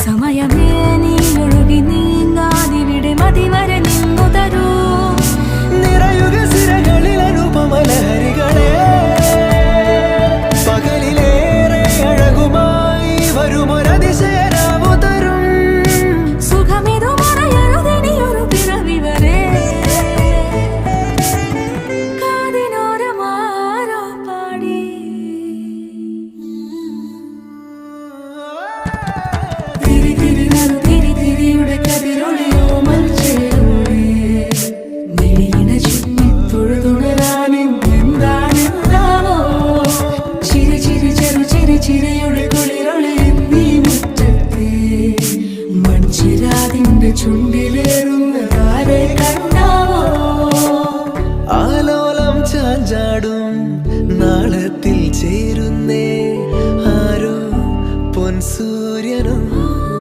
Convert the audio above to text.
സമയമേ നീ ഒഴുകി നീങ്ങാതിവിടെ മതിവരെ നിന്നു തരൂ. നിറയുക സിരകളിൽ അനുപമലഹരികളെ, പകലിലേറെ അഴകുമായി വരുമൊരതിശയരാവു തരും. സുഖമിതു മറയരുതിനിയൊരു പിറവി വരെ. കാതിനോരമാരോ പാടി തിരി തിരി നറു തിരി തിരിയുടെ കതിരൊളിയോ മൽച്ചേരുളേ. മിഴിയിണ ചുറ്റി തൊഴുതുണരാനും എന്താണെന്താവോ. ചിരി ചിരി ചെറു ചിരി ചിരിയുടെ കുളിരൊളി നീ മുറ്റത്തെ മൺചിരാതിന്റെ ചുണ്ടിലേറുന്നതാരെ കണ്ടാവോ. ആലോലം ചാഞ്ചാടും നാളത്തിൽ ചേരുന്നേ ആരോ പൊൻസൂര്യനും